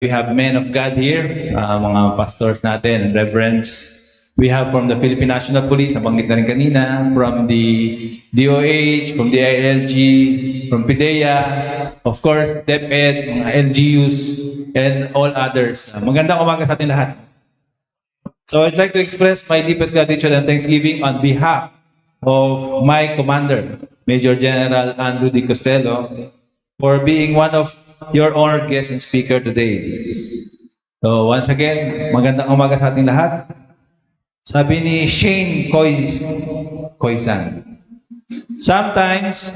We have men of God here, mga pastors natin, reverends. We have from the Philippine National Police, nabanggit na rin kanina, from the DOH, from the ILG, from PIDEA, of course, DepEd, mga LGUs, and all others. Magandang umaga sa ating lahat. So I'd like to express my deepest gratitude and thanksgiving on behalf of my commander, Major General Andrew D. Costello, for being one of your honored guests and speaker today. So once again, magandang umaga sa ating lahat. Sabi ni Shane Koisan, sometimes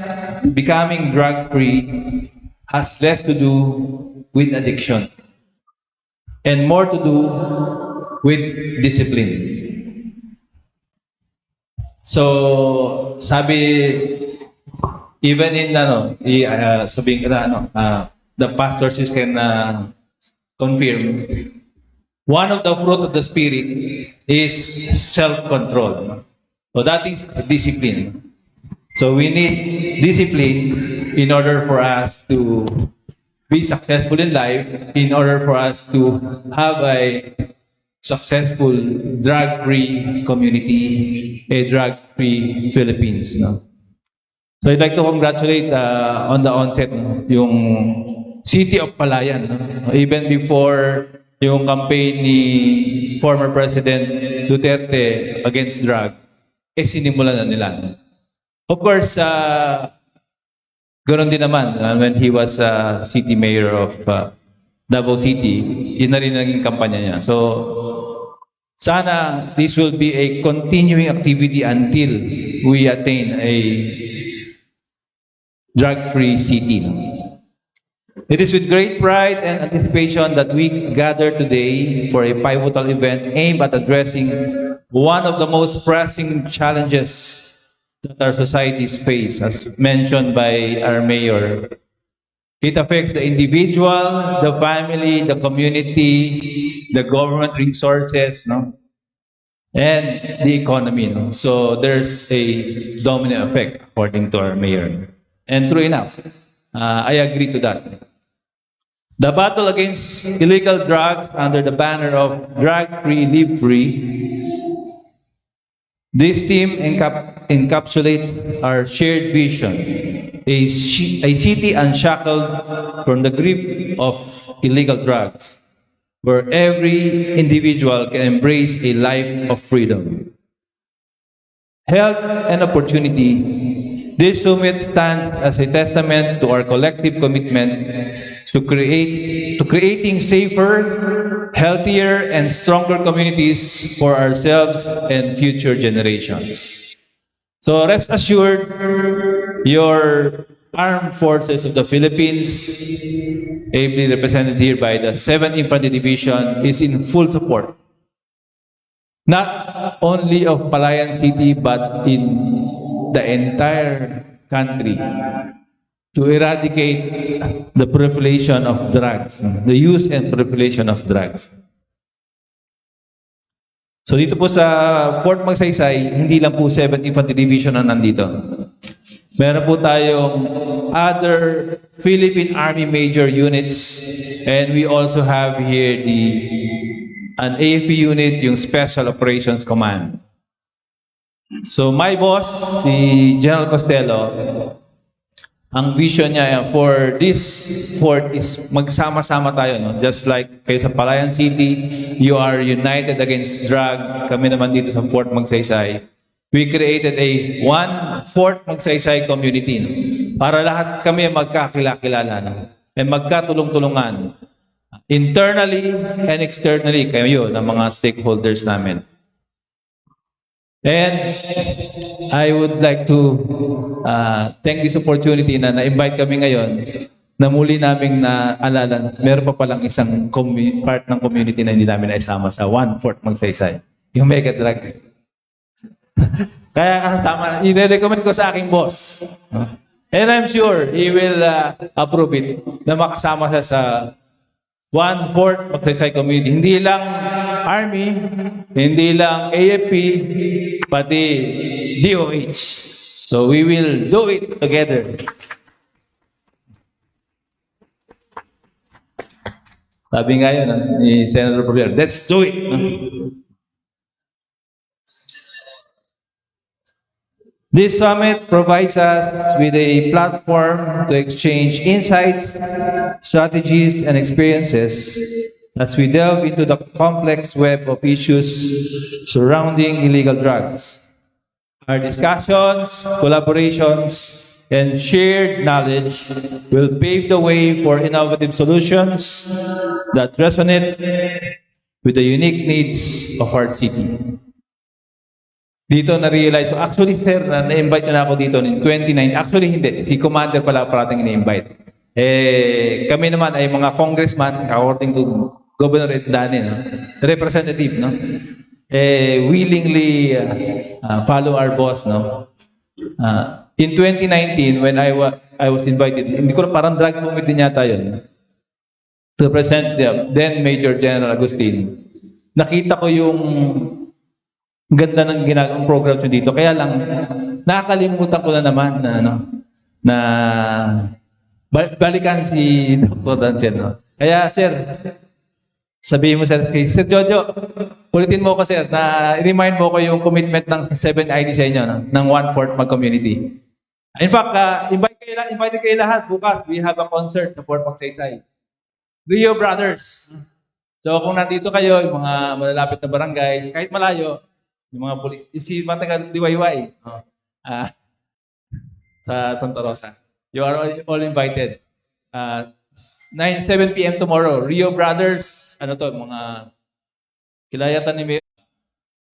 becoming drug-free has less to do with addiction and more to do with discipline. So, sabi, even in, sabihin ko na, the pastors can confirm, one of the fruit of the Spirit is self-control. So that is discipline. So we need discipline in order for us to be successful in life, in order for us to have a successful drug-free community, a drug-free Philippines. No? So I'd like to congratulate on the onset yung City of Palayan. No? Even before yung campaign ni former President Duterte against drug, sinimulan na nila. Of course, ganoon din naman when he was city mayor of Davao City, yun na rin naging kampanya niya. So, sana this will be a continuing activity until we attain a drug-free city. It is with great pride and anticipation that we gather today for a pivotal event aimed at addressing one of the most pressing challenges that our societies face, as mentioned by our mayor. It affects the individual, the family, the community, the government resources, no? And the economy. No? So there's a domino effect, according to our mayor. And true enough, I agree to that. The battle against illegal drugs under the banner of Drug-Free, Live-Free, this theme encapsulates our shared vision, a city unshackled from the grip of illegal drugs, where every individual can embrace a life of freedom, health, and opportunity. This summit stands as a testament to our collective commitment to creating safer, healthier, and stronger communities for ourselves and future generations. So rest assured, your armed forces of the Philippines, ably represented here by the 7th Infantry Division, is in full support, not only of Palayan City, but in the entire country, to eradicate the proliferation of drugs, the use and proliferation of drugs. So dito po sa Fort Magsaysay, hindi lang po 7th Infantry Division ang nandito. Meron po tayong other Philippine Army major units, and we also have here an AFP unit, yung Special Operations Command. So my boss, si General Costello, ang vision niya for this fort is magsama-sama tayo, no? Just like kayo sa Palayan City, you are united against drug. Kami naman dito sa Fort Magsaysay. We created a one Fort Magsaysay community, no? Para lahat kami magkakilala, no? And magkatulong-tulungan. Internally and externally, kayo ng mga stakeholders namin. And I would like to thank this opportunity na na-invite kami ngayon na muli naming naalala, meron pa palang isang part ng community na hindi namin naisama sa One Fort Magsaysay, yung Mega Drug. Kaya kasama, i-recommend ko sa aking boss. And I'm sure he will approve it na makasama siya sa One Fort Magsaysay community. Hindi lang Army, hindi lang AFP, pati DOH. So we will do it together. Sabi nga yun, ni Senator Javier, let's do it. This summit provides us with a platform to exchange insights, strategies, and experiences as we delve into the complex web of issues surrounding illegal drugs. Our discussions, collaborations, and shared knowledge will pave the way for innovative solutions that resonate with the unique needs of our city. Dito na-realize ko, actually sir, na-invite na ako dito in 29. Actually hindi, si Commander pala parating ni-invite. Kami naman ay mga congressman, according to Governor Dani, no? Representative, no? Willingly follow our boss, no? In 2019, when I was invited, hindi ko parang drug summit din yata yun, to present then Major General Agustin. Nakita ko yung ganda ng ginagawang program nyo dito. Kaya lang, nakakalimutan ko na naman na balikan si Dr. Dancel. No? Kaya, sir, sabihin mo, sir, Sir Jojo, ulitin mo ko, sir, na remind mo ko yung commitment ng 7ID sa inyo, no? Ng 1/4 mag-community. In fact, invite kayo lahat. Bukas, we have a concert sa Port Magsaysay. Rio Brothers. So, kung nandito kayo, yung mga malalapit na barangays, kahit malayo, yung mga polis, si Matagal Diwayway sa Santa Rosa. You are all invited. 7 p.m. tomorrow. Rio Brothers, mga kilayatan ni Mayor.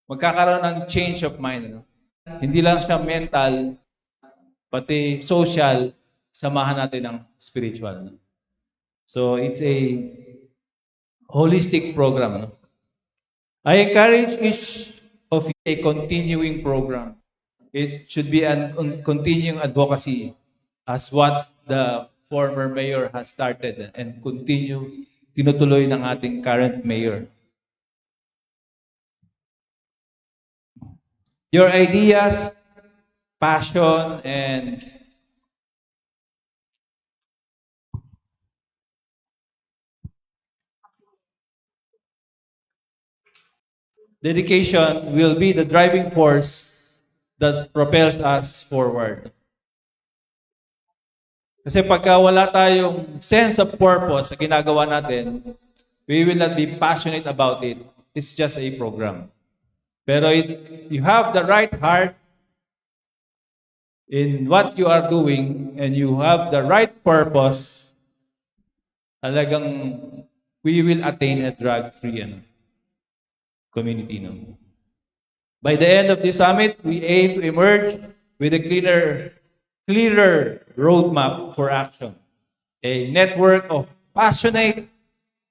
Magkakaroon ng change of mind. No? Hindi lang siya mental, pati social, samahan natin ng spiritual. No? So, it's a holistic program. No? I encourage each of a continuing program. It should be a continuing advocacy as what the former mayor has started and tinutuloy ng ating current mayor. Your ideas, passion, and dedication will be the driving force that propels us forward. Kasi pagka wala tayong sense of purpose sa ginagawa natin, we will not be passionate about it. It's just a program. Pero you have the right heart in what you are doing and you have the right purpose, talagang we will attain a drug-free community. No? By the end of this summit, we aim to emerge with a clearer roadmap for action. A network of passionate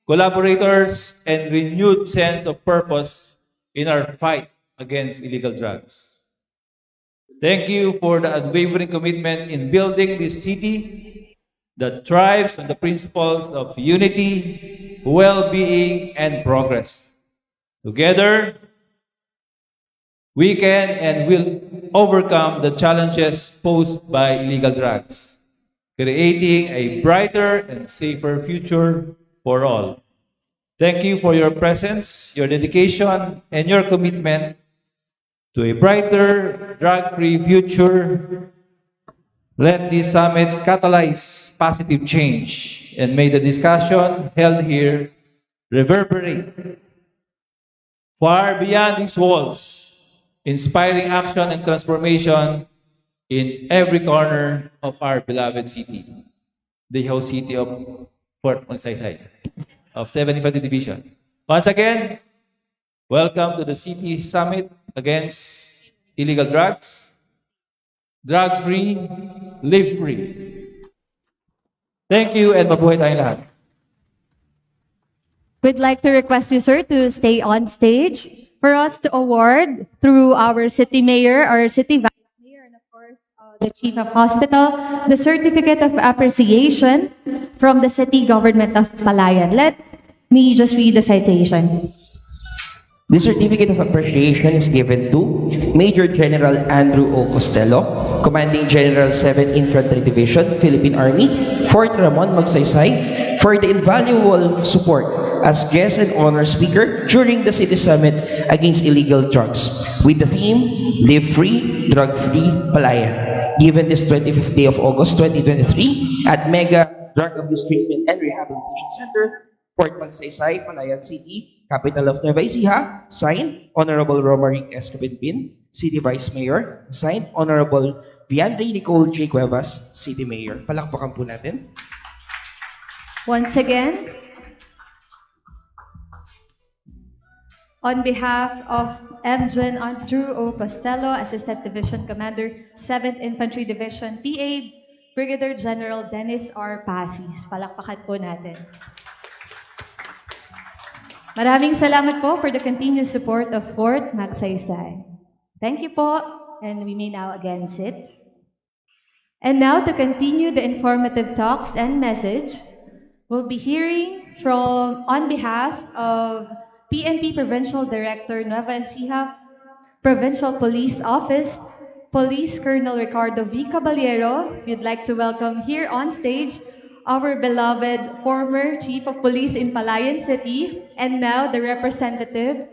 collaborators and renewed sense of purpose in our fight against illegal drugs. Thank you for the unwavering commitment in building this city that thrives on the principles of unity, well-being, and progress. Together, we can and will overcome the challenges posed by illegal drugs, creating a brighter and safer future for all. Thank you for your presence, your dedication, and your commitment to a brighter, drug-free future. Let this summit catalyze positive change, and may the discussion held here reverberate far beyond these walls, inspiring action and transformation in every corner of our beloved city, the host city of Port Magsaysay, of 75th Division. Once again, welcome to the City Summit Against Illegal Drugs. Drug-free, live-free. Thank you and mabuhay tayong lahat. We'd like to request you, sir, to stay on stage for us to award through our city mayor, our city vice mayor, and of course, the chief of hospital, the certificate of appreciation from the city government of Palayan. Let me just read the citation. The certificate of appreciation is given to Major General Andrew O. Costello, Commanding General 7th Infantry Division, Philippine Army, Fort Ramon Magsaysay, for the invaluable support as guest and honor speaker during the City Summit against illegal drugs with the theme Live Free, Drug Free, Palayan. Given this 25th day of August 2023 at Mega Drug Abuse Treatment and Rehabilitation Center, Fort Magsaysay, Palayan City, capital of Nueva Ecija, signed Honorable Romaric S. Cabinbin, City Vice Mayor, signed Honorable Viandre Nicole J. Cuevas, City Mayor. Palakpakan po natin. Once again, on behalf of MGen Andrew O. Costello, Assistant Division Commander, 7th Infantry Division, PA Brigadier General Dennis R. Pasis. Palakpakan po natin. Maraming salamat po for the continuous support of Fort Magsaysay. Thank you po, and we may now again sit. And now to continue the informative talks and message, we'll be hearing from, on behalf of PNP Provincial Director Nueva Ecija Provincial Police Office, Police Colonel Ricardo V. Caballero. We'd like to welcome here on stage our beloved former Chief of Police in Palayan City and now the representative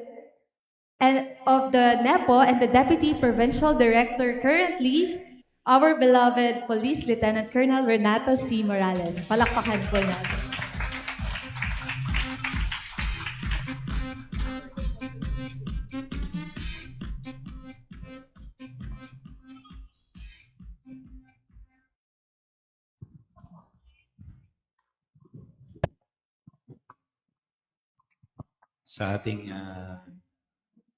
and of the NEPO and the Deputy Provincial Director currently, our beloved Police Lieutenant Colonel Renato C. Morales. Palakpakan po natin. Sa ating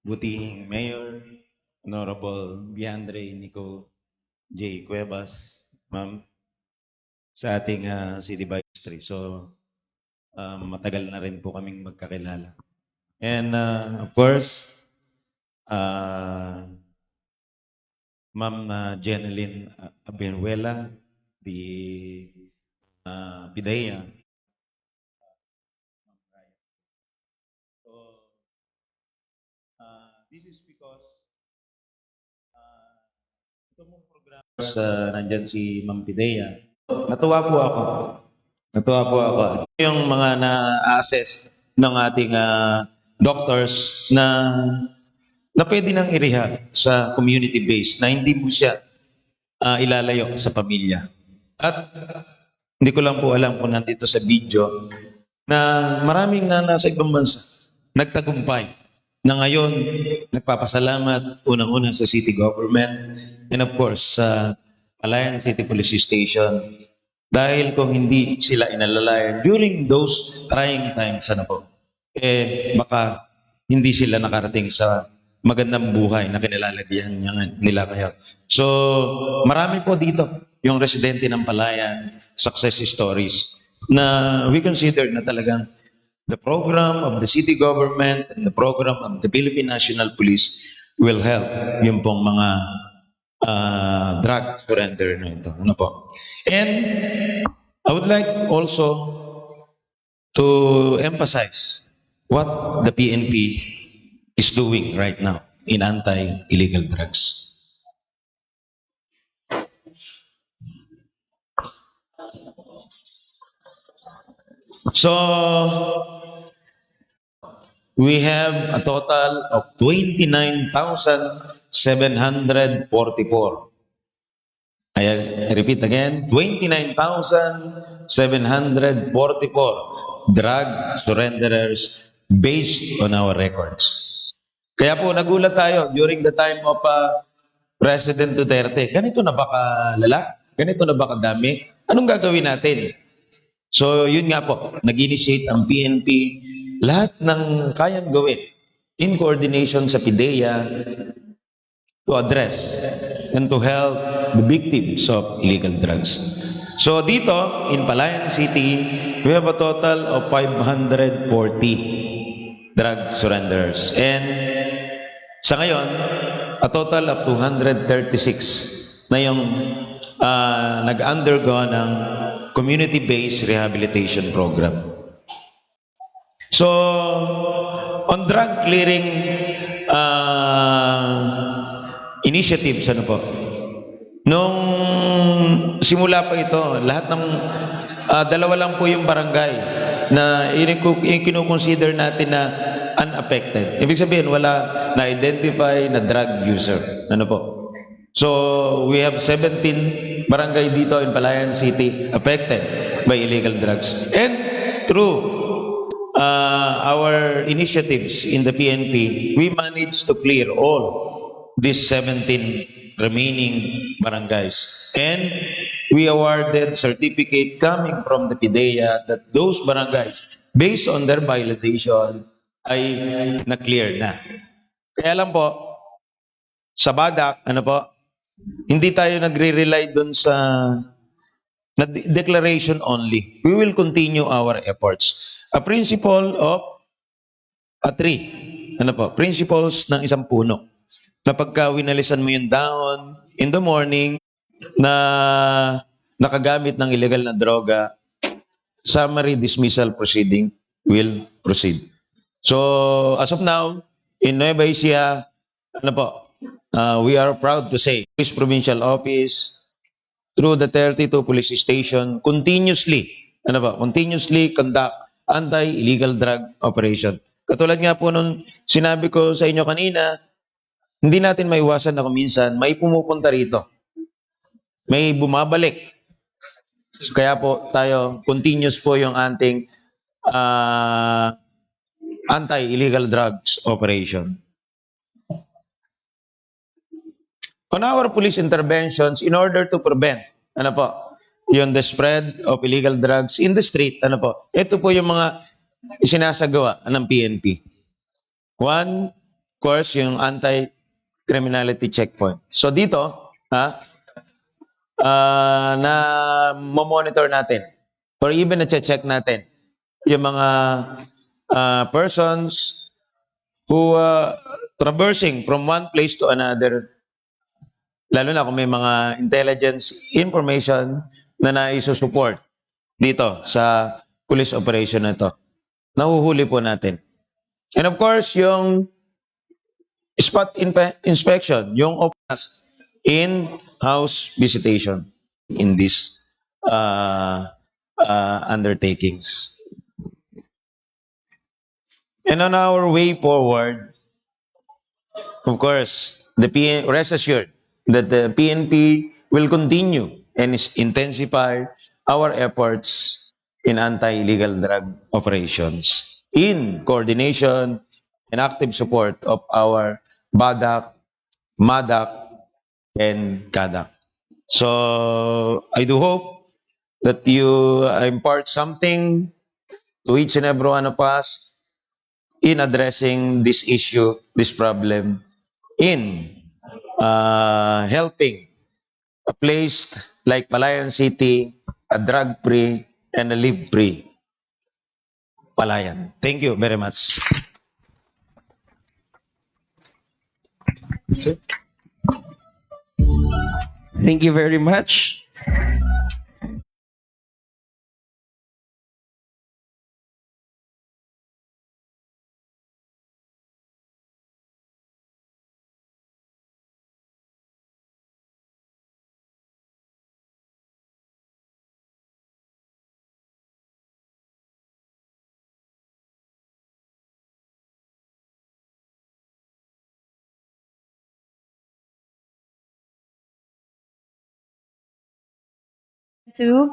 butihing Mayor, Honorable Viandre Nico J. Cuevas, ma'am, sa ating City Vice 3. So, matagal na rin po kaming magkakilala. And of course, Ma'am Jeneline Abenuela, the PIDEA. This is because ito mong programa nandyan si Ma'am Pidea. Natuwa po ako. Natuwa po ako. Yung mga na-assess ng ating doctors na pwede nang i-rehab sa community base na hindi mo siya ilalayo sa pamilya. At hindi ko lang po alam kung nandito sa video na maraming na nasa ibang bansa nagtagumpay na ngayon, nagpapasalamat unang-una sa city government and of course sa Palayan City Police Station dahil kung hindi sila inalalayan during those trying times, baka hindi sila nakarating sa magandang buhay na kinilalagyan nila ngayon. So, marami po dito yung residente ng Palayan, success stories na we consider na talagang the program of the city government and the program of the Philippine National Police will help yung pong mga drug surrender na ito. Ano po? And I would like also to emphasize what the PNP is doing right now in anti-illegal drugs. So, we have a total of 29,744. I repeat again, 29,744 drug surrenderers based on our records. Kaya po nagulat tayo during the time of President Duterte. Ganito na ba kalala? Ganito na ba kadami? Anong gagawin natin? So, yun nga po, nag-initiate ang PNP, lahat ng kayang gawin in coordination sa PIDEA to address and to help the victims of illegal drugs. So, dito, in Palayan City, we have a total of 540 drug surrenders. And sa ngayon, a total of 236 na yung nag-undergo ng community-based rehabilitation program. So, on drug clearing initiatives, Nung simula pa ito, lahat ng dalawa lang po yung barangay na kinukonsider natin na unaffected. Ibig sabihin, wala na-identify na drug user. Ano po? So, we have 17 barangay dito in Palayan City affected by illegal drugs. And through our initiatives in the PNP, we managed to clear all these 17 remaining barangays. And we awarded certificate coming from the PIDEA that those barangays, based on their violation, ay na-clear na. Kaya lang po, sa Badak, ano po, hindi tayo nagre-rely dun sa declaration only. We will continue our efforts. A principle of a tree. Ano po? Principles ng isang puno. Na pagka winalisan mo yung dahon in the morning na nakagamit ng illegal na droga, summary dismissal proceeding will proceed. So, as of now, in Nueva Ecija, ano po, we are proud to say, Police Provincial Office, through the 32 police station, continuously conduct anti-illegal drug operation. Katulad nga po nung sinabi ko sa inyo kanina, hindi natin maiwasan na kuminsan may pumupunta rito. May bumabalik. Kaya po tayo, continuous po yung ating anti-illegal drugs operation. On our police interventions, in order to prevent, ano po, yung the spread of illegal drugs in the street, ano po, ito po yung mga isinasagawa ng PNP. One, of course, yung anti-criminality checkpoint. So dito, na monitor natin or even na-check natin yung mga persons who traversing from one place to another, lalo na kung may mga intelligence information na naisusuport dito sa police operation na ito. Nahuhuli po natin. And of course, yung spot inspection, yung in-house visitation in these undertakings. And on our way forward, of course, rest assured that the PNP will continue and intensify our efforts in anti-illegal drug operations in coordination and active support of our BADAC, MADAC, and CADAC. So, I do hope that you impart something to each and every one of us in addressing this issue, this problem, in helping a place like Palayan City, a drug-free and a live-free Palayan. Thank you very much. Thank you very much. To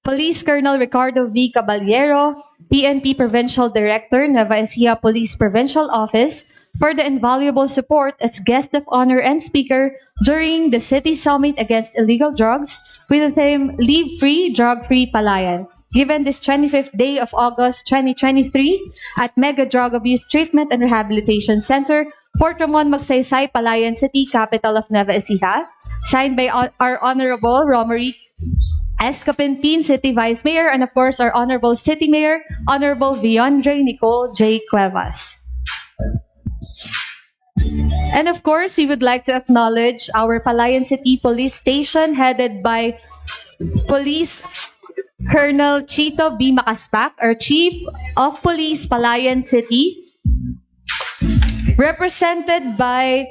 Police Colonel Ricardo V. Caballero, PNP Provincial Director, Nueva Ecija Police Provincial Office, for the invaluable support as guest of honor and speaker during the City Summit Against Illegal Drugs with the theme Live Free, Drug Free Palayan, given this 25th day of August 2023 at Mega Drug Abuse Treatment and Rehabilitation Center, Fort Ramon, Magsaysay, Palayan City, capital of Nueva Ecija. Signed by our Honorable Romaric S. Capinpin, City Vice Mayor, and of course our Honorable City Mayor, Honorable Viandre Nicole J. Cuevas. And of course, we would like to acknowledge our Palayan City Police Station headed by Police Colonel Chito B. Macaspac, our Chief of Police Palayan City, represented by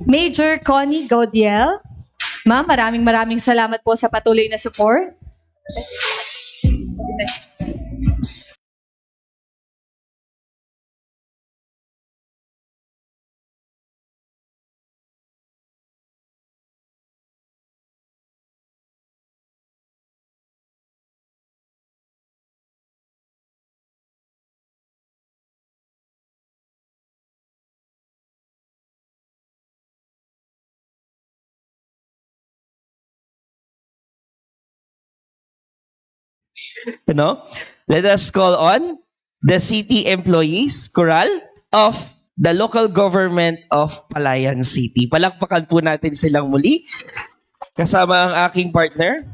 Major Connie Gaudiel, Ma'am, maraming salamat po sa patuloy na support. Let us call on the city employees, Coral, of the local government of Palayan City. Palakpakan po natin silang muli. Kasama ang aking partner.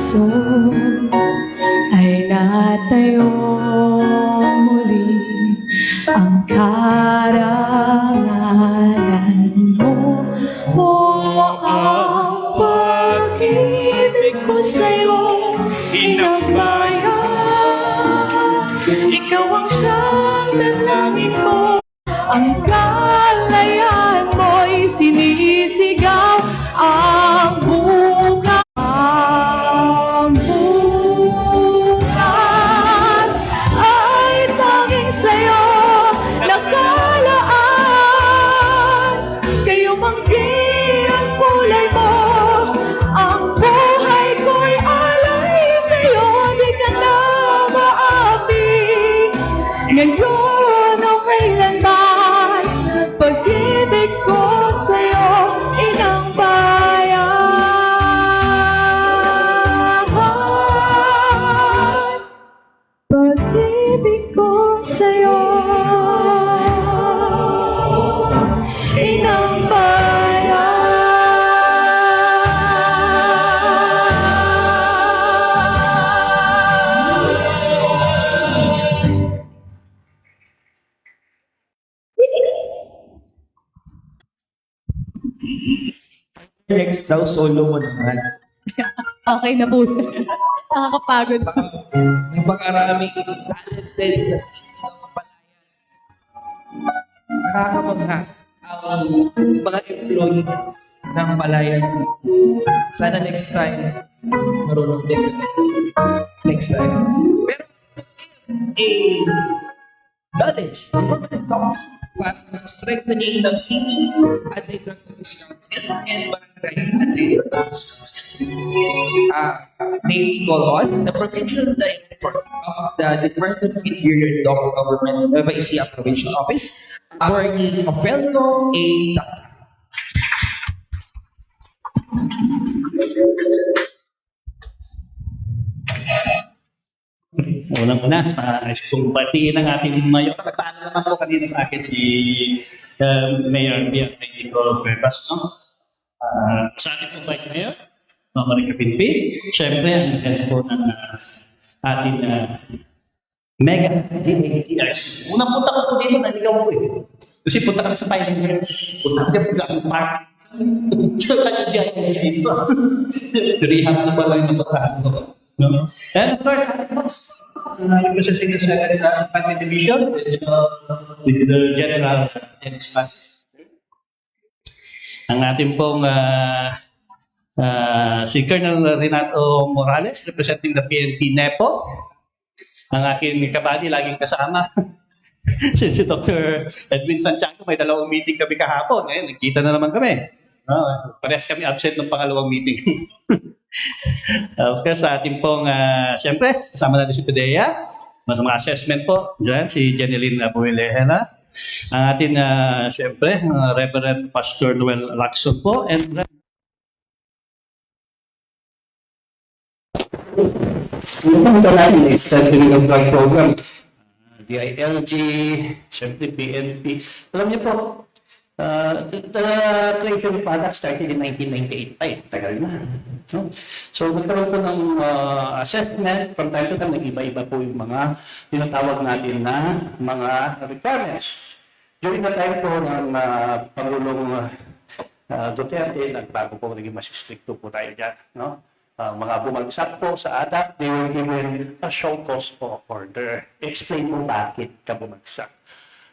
puso ay natayo muli ang karangalan mo. O ang pag-ibig ko sa'yo, inang bayan. Ikaw ang siyang dalangin ko, ang kalayaan mo'y sinisigaw. Ang bukas, ay tanging sa'yo nakalaan. Kayo manggi ang kulay mo, ang buhay ko'y alay sa'yo. Di ka na maapi ngayon o kailanman. Pag-ibig ko sa'yo, inang bayan. Pag-ibig ko sa'yo, inang bayan. Next daw, solo mo naman. Okay na po. Nakakapagod. Napakaraming talented sa city ng Mapalayan. Nakakamangha ang mga employees ng Palayan City. Sana next time, marunong din kami. Next time. Pero, knowledge and permanent talks para sa strengthening ng city anti-drug abuse council and barangay anti-drug abuse council. May we call on the provincial director of the Department of Interior and Local Government Nueva Ecija Provincial Office, Attorney Ofelio A. Tata. Unang-una, kung batiin ang ating mayor, nagpaalam naman po kanina sa akin si Mayor Nicole Cuevas, no? Sa ating po Vice Mayor, Maria Kapinpi, syempre ang head po ng ating Mega DATRC. Unang punta ko po dito, naligaw ko eh. Kasi punta kami sa Pioneer, punta kami sa park. Kaya diyan dito. Rehab na pala yung napuntahan ko. No? And of course, representing the 2nd Infantry Division with the General Dennis Passes. Ang ating pong si Colonel Renato Morales, representing the PNP NEPO. Ang aking kabady, laging kasama. si Dr. Edwin Santiago, may 2 meeting kami kahapon. Ngayon, nagkita na naman kami. Parehas kami absent ng pangalawang meeting. Okay, sa ating pong, siyempre, kasama natin si Pidea. Sa mga assessment po, dyan, si Jeneline Abuelehela. Ang ating, siyempre, Reverend Pastor Noel Lacson po. And Centering of Drug Program, DILG, siyempre PNP. Alam niyo po, the creation of product started in 1998 pa eh. Tagal na. No? So nagkaroon po ng assessment. From time to time, nag-iba-iba po yung mga tinatawag natin na mga requirements. During the time po ng Pangulong Duterte, nagbago po, naging mas stricto po tayo dyan. No? Mga bumagsak po sa ADAC, they were given a show cause po order. Explain mo bakit ka bumagsak.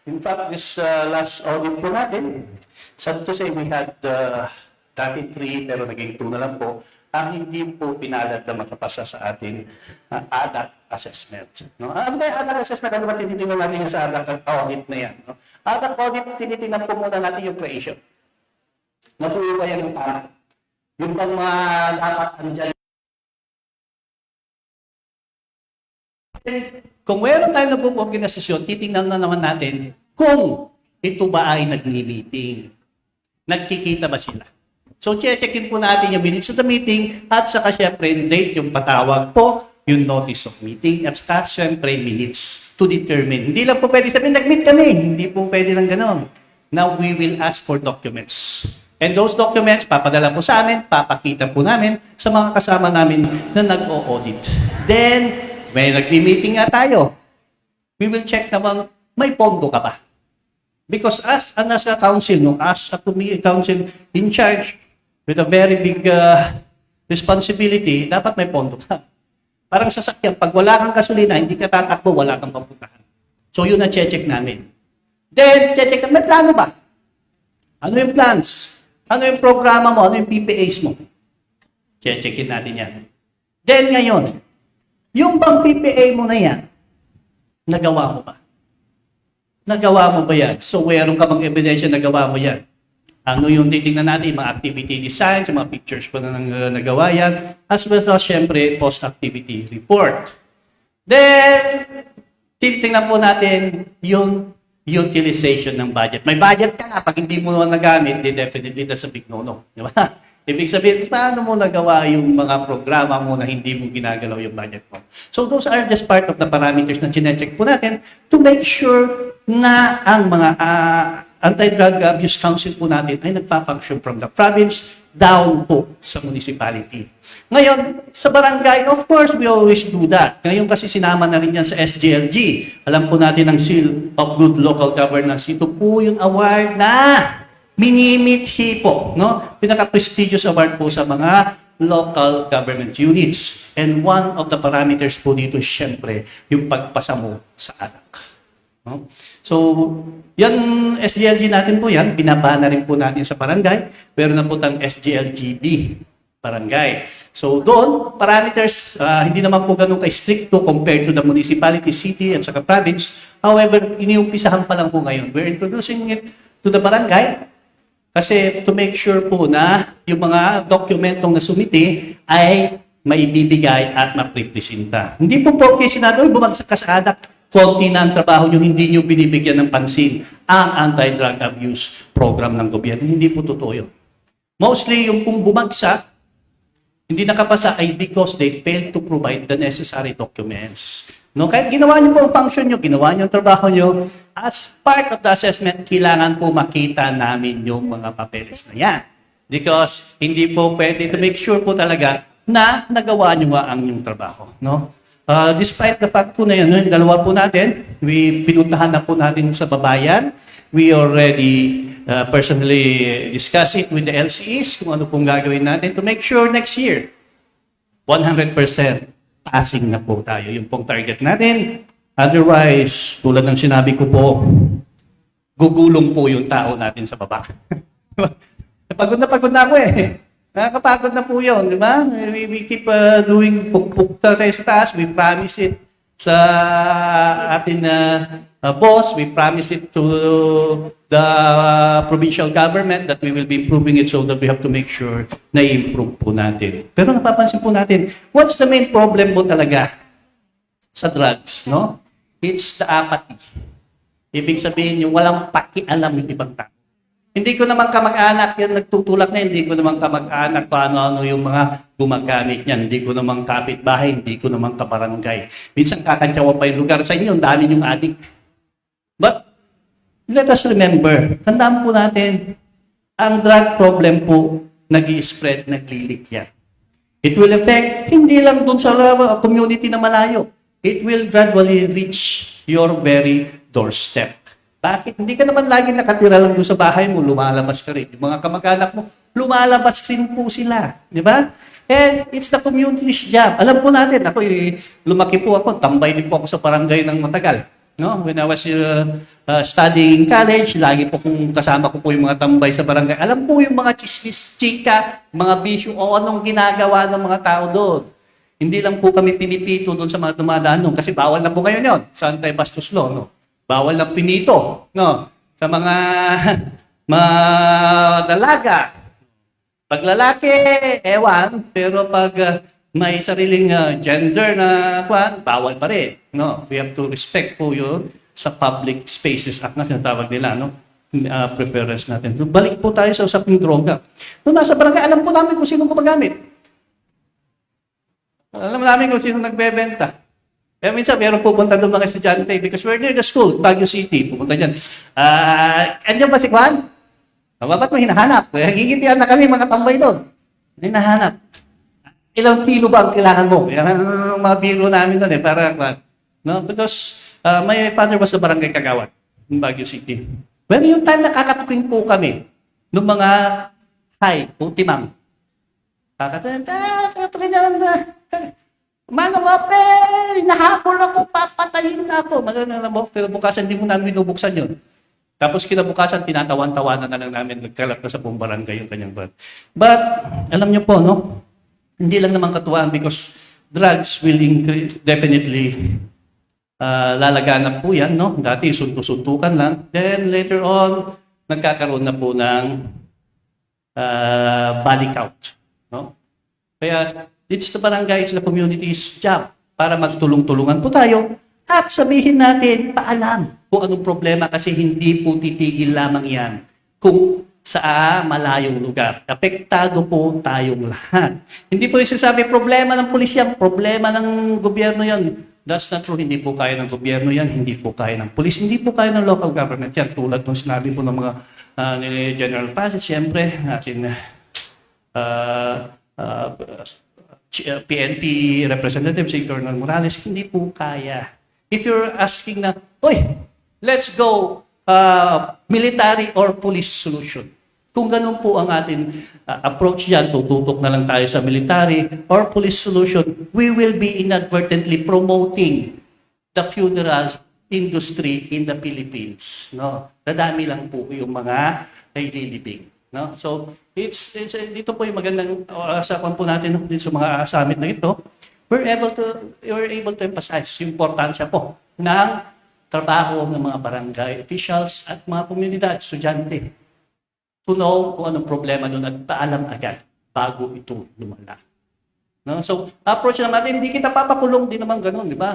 In fact, this last audit po natin, sad to say we had dati 3 pero naging 2 na lang po, ang hindi po pinalad na makapasa sa ating ADAC assessment. No? Ano ba yung ADAC assessment? Ano ba tinitingnan natin yung sa ADAC audit na yan? No? ADAC audit, tinitingnan po muna natin yung creation. Nabuo ba yan ng tama? Yung bang mga dapat andyan. kung meron tayong nagbuong organisasyon, titingnan na naman natin kung ito ba ay nagmi-meeting. Nagkikita ba sila? So, checkin po natin yung minutes of the meeting at saka syempre date yung patawag po, yung notice of meeting at saka syempre minutes to determine. Hindi lang po pwede sabihin, nag-meet kami. Hindi po pwede lang ganon. Now, we will ask for documents. And those documents, papadala po sa amin, papakita po namin sa mga kasama namin na nag-o-audit. Then, may nag-meeting nga tayo. We will check naman, may pondo ka ba? Because as a council, no, as a council in charge with a very big responsibility, dapat may pondo ka. Parang sasakyan, pag wala kang gasolina, hindi ka tatakbo, wala kang papuntahan. So yun na check namin. Then, check may plano ba? Ano yung plans? Ano yung programa mo? Ano yung PPAs mo? Checkin natin yan. Then ngayon, yung bang PPA mo na yan, nagawa mo ba? Nagawa mo ba yan? So, meron ka bang ebidensya nagawa mo yan? Ano yung titingnan natin? Mga activity designs, mga pictures po na nagawa yan, as well as, syempre, post-activity report. Then, titingnan po natin yung utilization ng budget. May budget ka nga, pag hindi mo nagamit, definitely that's a big no-no. Di ba? Ibig sabihin, paano mo nagawa yung mga programa mo na hindi mo ginagalaw yung budget mo? So those are just part of the parameters na chinecheck po natin to make sure na ang mga Anti-Drug Abuse Council po natin ay nagpa-function from the province down po sa municipality. Ngayon, sa barangay, of course, we always do that. Ngayon kasi sinama na rin yan sa SGLG. Alam po natin ang Seal of Good Local Governance. Ito po yung award na minimithi po, no? Pinaka-prestigious award po sa mga local government units. And one of the parameters po dito, syempre, yung pagpasa mo sa anak. No? So, yan, SGLG natin po yan, binabana rin po natin sa barangay. Meron na po tayong SGLGB barangay. So, doon, parameters, hindi naman po ganun ka-stricto compared to the municipality, city, at saka province. However, iniumpisahan pa lang po ngayon. We're introducing it to the barangay kasi to make sure po na yung mga dokumentong nasumiti ay maibibigay at maprepresenta. Hindi po po kayo sinabi, bumagsak ka sa anak, konti na ang trabaho nyo, hindi nyo binibigyan ng pansin ang anti-drug abuse program ng gobyerno. Hindi po totoo yun. Mostly, yung pong bumagsak, hindi nakapasa ay because they failed to provide the necessary documents. No? Kahit ginawa nyo po ang function nyo, ginawa nyo ang trabaho nyo, as part of the assessment, kailangan po makita namin yung mga papeles na yan. Because hindi po pwede to make sure po talaga na nagawa nyo nga ang inyong trabaho. No? Despite the fact po na yun, yung dalawa po natin, pinuntahan na po natin sa babayan. We already personally discuss it with the LCEs kung ano pong gagawin natin to make sure next year, 100% passing na po tayo. Yung pong target natin. Otherwise, tulad ng sinabi ko po, gugulong po yung tao natin sa baba. Pagod na ako eh. Nakakapagod na po yun, di ba? We keep doing pukpuk tayo sa taas. We promise it sa atin boss. We promise it to the provincial government that we will be improving it so that we have to make sure na i-improve po natin. Pero napapansin po natin, what's the main problem po talaga sa drugs, no? It's the apathy. Ibig sabihin yung walang pakialam yung ibang tao. Hindi ko naman kamag-anak yan nagtutulak na, hindi ko naman kamag-anak paano yung mga gumagamit yan. Hindi ko naman kapitbahay, hindi ko naman kabarangay. Minsan kakantsawa pa yung lugar sa inyo, ang dami yung adik. But let us remember, tandaan po natin, ang drug problem po nag-i-spread, naglilik yan. It will affect hindi lang dun sa community na malayo. It will gradually reach your very doorstep. Bakit? Hindi ka naman lagi nakatira lang doon sa bahay mo, lumalabas ka rin. Yung mga kamag-anak mo, lumalabas rin po sila. Di ba? And it's the community's job. Alam po natin, ako lumaki po ako, tambay din po ako sa barangay ng matagal. No? When I was studying in college, lagi po kung kasama ko po yung mga tambay sa barangay. Alam po yung mga chismis, chika, mga bisyo, o anong ginagawa ng mga tao doon. Hindi lang po kami pinipito doon sa mga dumadaan doon kasi bawal na po ngayon yun sa anti-bastos law. No? Bawal ng pinito, no? Sa mga dalaga. Pag lalaki, ewan, pero pag may sariling gender na bawal pa rin, no? We have to respect po yun sa Public Spaces Act na sinatawag nila, no? Preference natin. So, balik po tayo sa usaping droga. Nung nasa barangay, alam po namin kung sino gumagamit. Alam namin kung sino nagbebenta. Kaya minsan, meron pupunta doon mga estudyante because we're near the school, Baguio City, pupunta dyan. Andiyan ba si Juan? Ba't mo hinahanap? Higitian na kami mga tambay doon. Hinahanap. Ilang kilo ba ang kailangan mo? Yan ang mga biro namin doon para, no? Because my father was a barangay kagawad in Baguio City. Well, yung time nakakatuking po kami, nung mga timang. Kakatukin na, Mano Mapel, nahabol ako, papatayin na ako. Pero bukasan, hindi mo namin binubuksan yun. Tapos kinabukasan, tinatawan-tawanan na lang namin, nagkalat na sa buong barangay yung kanyang brad. But, alam niyo po, no? Hindi lang naman katuwaan because drugs will definitely lalaganap po yan, no? Dati, suntukan lang. Then, later on, nagkakaroon na po ng body count, no? Kaya, it's the barangay, it's the community's job para magtulong-tulungan po tayo at sabihin natin, paalam kung anong problema kasi hindi po titigil lamang yan kung sa malayong lugar. Apektado po tayong lahat. Hindi po isasabi, problema ng pulis yan, problema ng gobyerno yan. That's not true. Hindi po kaya ng gobyerno yan, hindi po kaya ng pulis, hindi po kaya ng local government yan. Tulad ng sinabi po ng mga ni General Paz, siyempre, ating PNP representative si Colonel Morales, hindi po kaya. If you're asking na, let's go military or police solution. Kung ganun po ang ating approach yan, tututok na lang tayo sa military or police solution, we will be inadvertently promoting the funeral industry in the Philippines. No? Dadami lang po yung mga naililibing. No? So, dito po yung magandang usapan po natin dito sa mga summit na ito. We're able to emphasize yung importansya po ng trabaho ng mga barangay officials at mga komunidad, estudyante. To know kung anong problema doon at paalam agad bago ito lumala. No? So, approach naman, hindi kita papakulong, din naman ganun, di ba?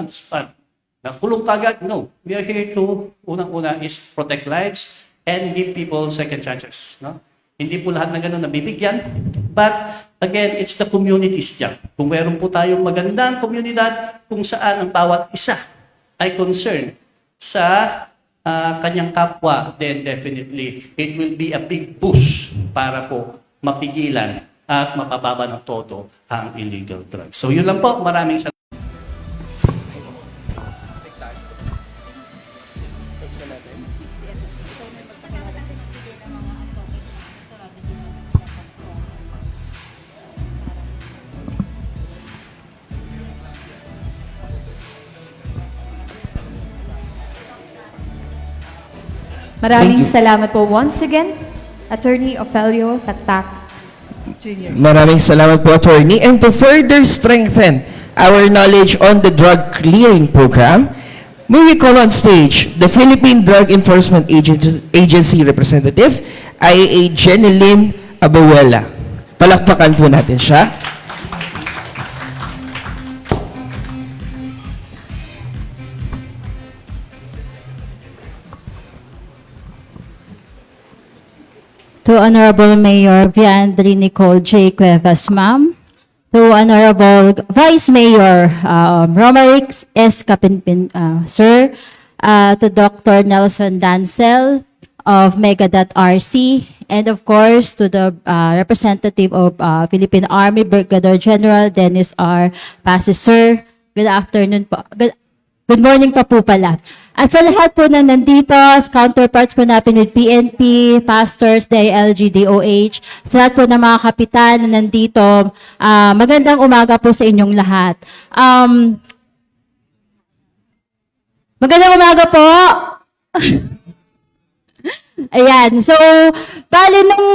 Nakulong ka agad? No. We are here to, unang-una is protect lives and give people second chances. No? Hindi po lahat na ganun nabibigyan. But again, it's the community's job. Kung meron po tayong magandang komunidad kung saan ang bawat isa ay concerned sa kanyang kapwa, then definitely it will be a big boost para po mapigilan at mapababa ng todo ang illegal drugs. So yun lang po. Maraming salamat. Maraming salamat po once again, Attorney Ofelio Taktak Jr. Maraming salamat po, Attorney. And to further strengthen our knowledge on the drug clearing program, may we call on stage the Philippine Drug Enforcement Agency representative, IAA Jeneline Abuela. Palakpakan po natin siya. To Honorable Mayor Viandri Nicole J. Cuevas, ma'am. To Honorable Vice Mayor Romaric S. Kapinpin, sir. To Dr. Nelson Dancel of Mega.RC. And of course, to the representative of Philippine Army, Brigadier General Dennis R. Pasis, sir. Good afternoon po. Good morning pa po pala. At sa lahat po na nandito, counterparts po natin with PNP, pastors, DILG, DOH, sa lahat po ng mga kapitan na nandito, magandang umaga po sa inyong lahat. Magandang umaga po! Ayan, so, bali nung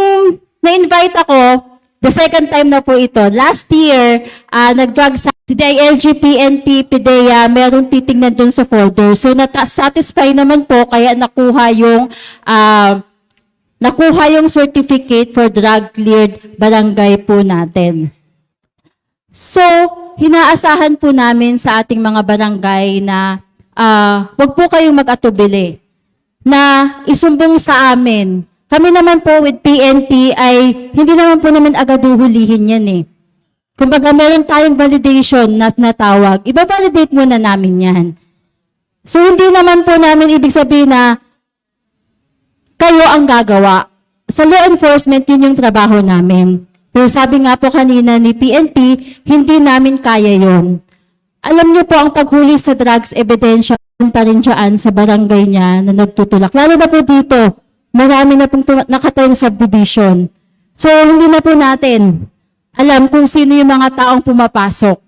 na-invite ako, the second time na po ito, last year, nag-drug sa DILG, PNP, PDEA, merong titingnan dun sa folder. So, satisfy naman po, kaya nakuha yung certificate for drug-cleared barangay po natin. So, hinaasahan po namin sa ating mga barangay na wag po kayong mag-atubili na isumbong sa amin. Kami naman po with PNP ay hindi naman po namin agad uhulihin yan eh. Kumbaga, meron tayong validation na natawag. Iba-validate muna namin yan. So, hindi naman po namin ibig sabihin na kayo ang gagawa. sa law enforcement, yun yung trabaho namin. Pero sabi nga po kanina ni PNP, hindi namin kaya yon. Alam niyo po, ang paghuli sa drugs, ebidensya pa rin dyan sa barangay niya na nagtutulak. Lalo na po dito, marami na pong nakatayong subdivision. So, hindi na po natin alam kung sino yung mga taong pumapasok.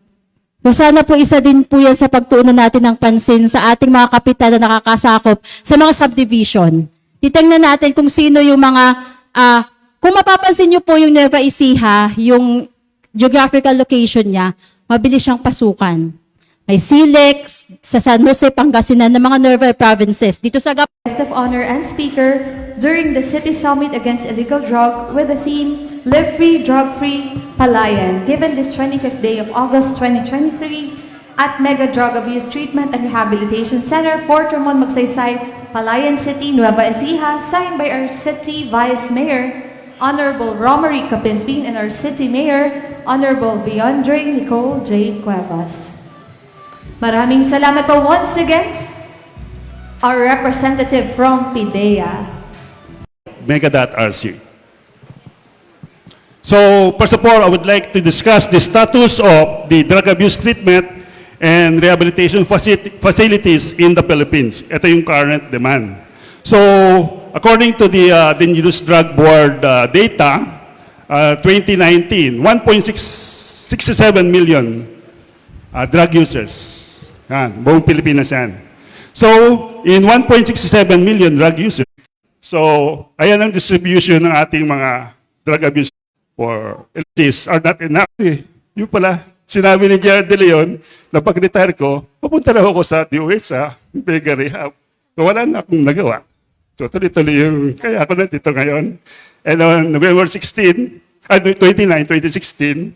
So, sana po isa din po yan sa pagtuunan natin ng pansin sa ating mga kapitan na nakakasakop sa mga subdivision. Titingnan natin kung sino yung mga, kung mapapansin niyo po yung Nueva Ecija, yung geographical location niya, mabilis siyang pasukan. May Silex, sa San Jose, Pangasinan, ng mga Nueva provinces. Dito sa Guest of honor and speaker during the City Summit Against Illegal Drug with the theme Live Free, Drug Free, Palayan, given this 25th day of August 2023 at Mega Drug Abuse Treatment and Rehabilitation Center, Fort Ramon, Magsaysay, Palayan City, Nueva Ecija, signed by our City Vice Mayor, Honorable Romary Capinpin, and our City Mayor, Honorable Viandre Nicole J. Cuevas. Maraming salamat po once again, our representative from PIDEA. Mega.RC. So, first of all, I would like to discuss the status of the drug abuse treatment and rehabilitation facilities in the Philippines. Ito yung current demand. So, according to the Dangerous Drug Board data, 2019, 1.67 million drug users. Yan, buong Pilipinas yan. So, in 1.67 million drug users, so, ayan ang distribution ng ating mga drug abuse for LTs are not enough. Yung pala, sinabi ni Jared De Leon, na pag-retire ko, pupunta na ako sa DOH, sa Mega Rehab. So, wala na akong nagawa. So, tuloy-tuloy yung, kaya ako nandito ngayon. And on November 29, 2016,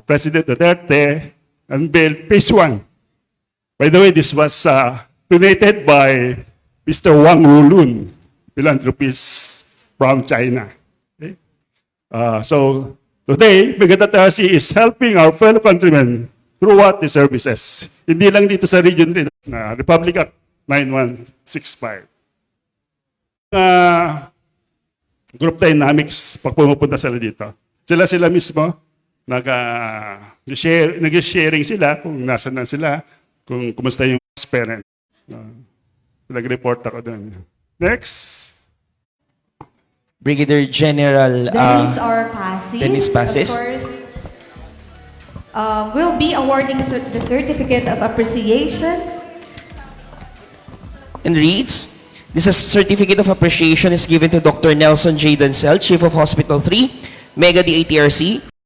President Duterte unveiled Phase 1. By the way, this was donated by Mr. Wang Wulun, philanthropist from China. Okay? So today, Mega.RC is helping our fellow countrymen throughout the services. Hindi lang dito sa region din, na Republic Act 9165. Group dynamics, pag pumupunta sila dito. Sila mismo, nag-sharing sila kung nasan na sila, kung kumusta yung parent. Nag-report ako doon. Next. Brigadier General Dennis R. Passis, Dennis Passis. of course, will be awarding the Certificate of Appreciation. And reads, this certificate of appreciation is given to Dr. Nelson J. Dancel, Chief of Hospital 3, Mega DATRC,